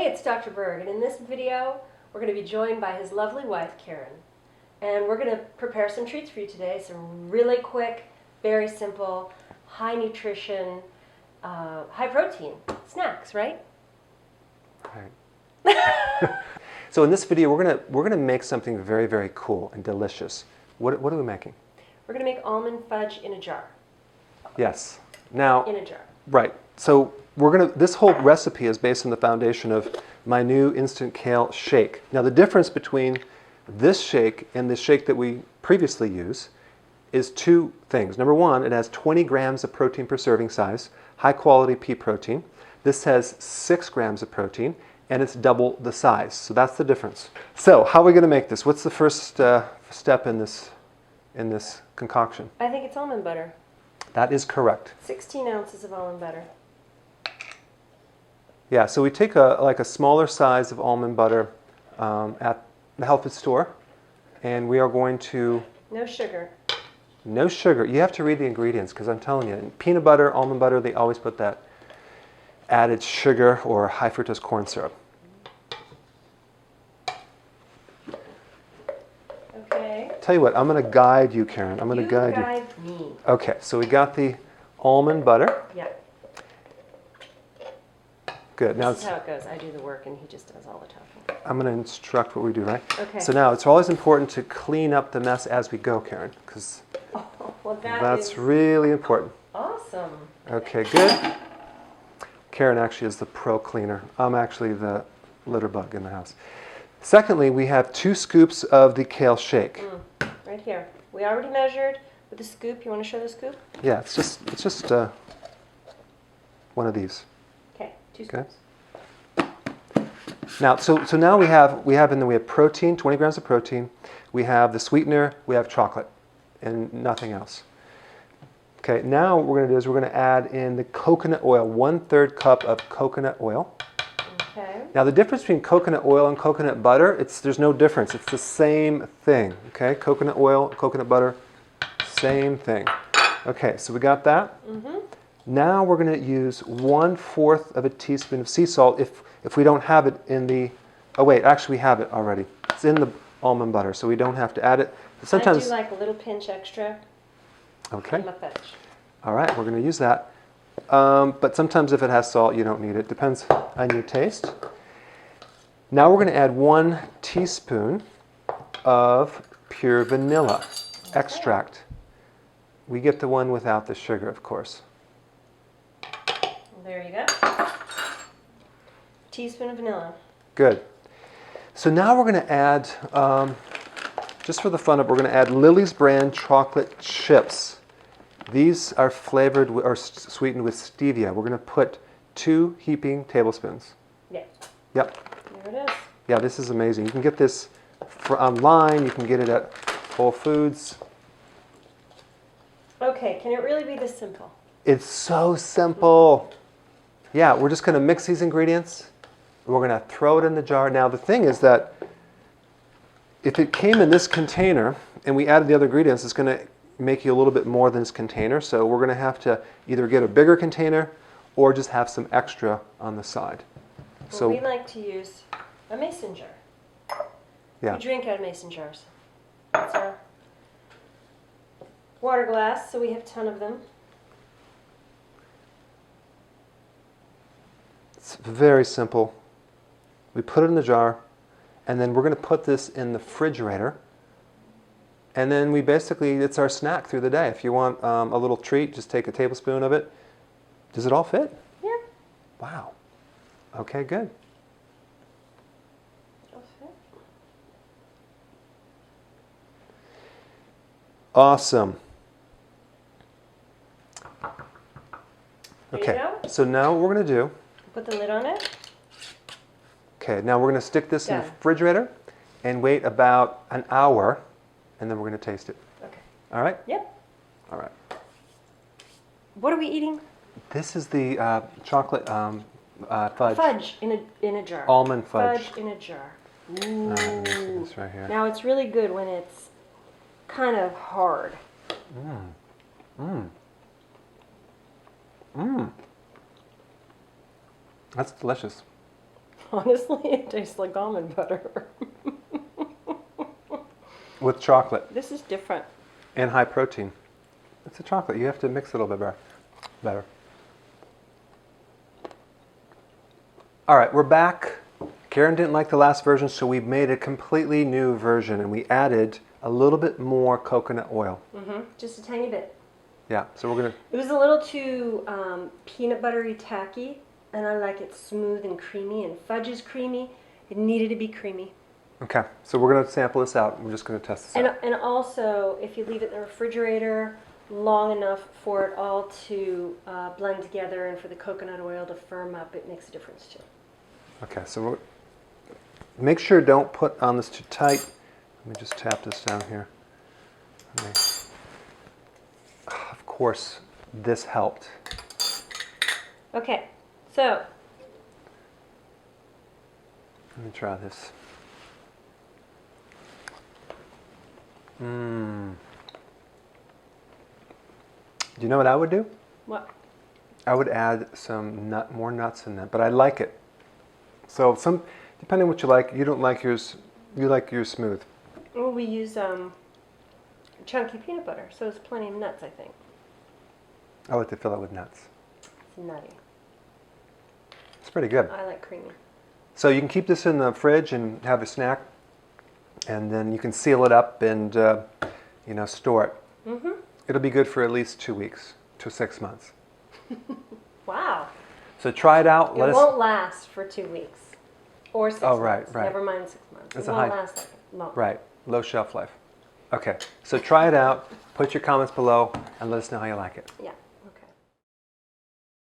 Hey, it's Dr. Berg, and in this video, we're going to be joined by his lovely wife, Karen. And we're going to prepare some treats for you today, some really quick, very simple, high nutrition, high protein snacks, right? Right. So in this video, we're gonna make something very, very cool and delicious. What are we making? We're going to make almond fudge in a jar. Yes. Now. In a jar. Right. So this whole recipe is based on the foundation of my new Instant Kale Shake. Now the difference between this shake and the shake that we previously use is two things. Number one, it has 20 grams of protein per serving size, high quality pea protein. This has 6 grams of protein, and it's double the size. So that's the difference. So how are we going to make this? What's the first step in this concoction? I think it's almond butter. That is correct. 16 ounces of almond butter. Yeah, so we take a smaller size of almond butter at the health food store, and we are going to... No sugar. No sugar. You have to read the ingredients, because I'm telling you, in peanut butter, almond butter, they always put that added sugar or high fructose corn syrup. Okay. Tell you what, I'm going to guide you, Karen. I'm going to guide you. Me. Okay, so we got the almond butter. Yeah. Good. Now This is how it goes. I do the work and he just does all the talking. I'm going to instruct what we do, right? Okay. So now it's always important to clean up the mess as we go, Karen, because well, that's really important. Awesome. Okay, good. Karen actually is the pro cleaner. I'm actually the litter bug in the house. Secondly, we have 2 scoops of the kale shake. Right here. We already measured with the scoop. You want to show the scoop? Yeah, it's just one of these. Okay, 2 scoops. Now, so now we have protein, 20 grams of protein. We have the sweetener. We have chocolate, and nothing else. Okay. Now what we're going to do is we're going to add in the coconut oil, 1/3 cup of coconut oil. Okay. Now the difference between coconut oil and coconut butter, there's no difference. It's the same thing. Okay. Coconut oil, coconut butter, same thing. Okay. So we got that. Mm-hmm. Now we're going to use 1/4 of a teaspoon of sea salt if we don't have it in the... Oh wait, actually we have it already. It's in the almond butter, so we don't have to add it. Sometimes, I do like a little pinch extra. Okay. In my fudge. All right, we're going to use that. But sometimes if it has salt, you don't need it. Depends on your taste. Now we're going to add 1 teaspoon of pure vanilla extract. We get the one without the sugar, of course. There you go. Teaspoon of vanilla. Good. So now we're going to add, just for the fun of it, we're going to add Lily's brand chocolate chips. These are flavored or sweetened with stevia. We're going to put 2 heaping tablespoons. Yeah. Yep. There it is. Yeah, this is amazing. You can get this online. You can get it at Whole Foods. Okay, can it really be this simple? It's so simple. Yeah, we're just going to mix these ingredients. We're going to throw it in the jar. Now, the thing is that if it came in this container and we added the other ingredients, it's going to make you a little bit more than this container. So we're going to have to either get a bigger container or just have some extra on the side. Well, So we like to use a mason jar. yeah. We drink out of mason jars. That's our water glass, so we have a ton of them. It's very simple. We put it in the jar, and then we're going to put this in the refrigerator. And then it's our snack through the day. If you want a little treat, just take a tablespoon of it. Does it all fit? Yeah. Wow. Okay, good. It'll fit. Awesome. There Okay, you go. so now what we're going to do, Put the lid on it. okay, now we're going to stick this in the Done. refrigerator and wait about an hour, and then we're going to taste it. Okay. All right? Yep. All right. What are we eating? This is the chocolate fudge. Fudge in a jar. Almond fudge. Fudge in a jar. This Ooh. is right here. Now it's really good when it's kind of hard. That's delicious. Honestly, it tastes like almond butter. With chocolate This is different. and high protein. It's a chocolate. You have to mix it a little bit better. All right, we're back. Karen didn't like the last version, so we made a completely new version, and we added a little bit more coconut oil. Just a tiny bit. Yeah, so we're gonna. It was a little too peanut buttery tacky, and I like it smooth and creamy, and fudge is creamy. It needed to be creamy. Okay, so we're gonna sample this out. We're just gonna test this out. And also, if you leave it in the refrigerator long enough for it all to blend together and for the coconut oil to firm up, it makes a difference too. Okay, so make sure don't put on this too tight. Let me just tap this down here. Of course, this helped. Okay, so Let me try this. Do you know what I would do? what? I would add some more nuts in that, but I like it. So depending on what you like, you don't like yours. You like yours smooth. Well, we use chunky peanut butter, so it's plenty of nuts, I think. I like to fill it with nuts. It's nutty. It's pretty good. I like creamy. So you can keep this in the fridge and have a snack, and then you can seal it up and store it. It'll be good for at least 2 weeks to 6 months. Wow. So try it out. It won't last for 2 weeks or 6 Oh, months. right. Never mind 6 months. It's It a won't high- last that long. Right, low shelf life. Okay, so try it out. Put your comments below and let us know how you like it. Yeah.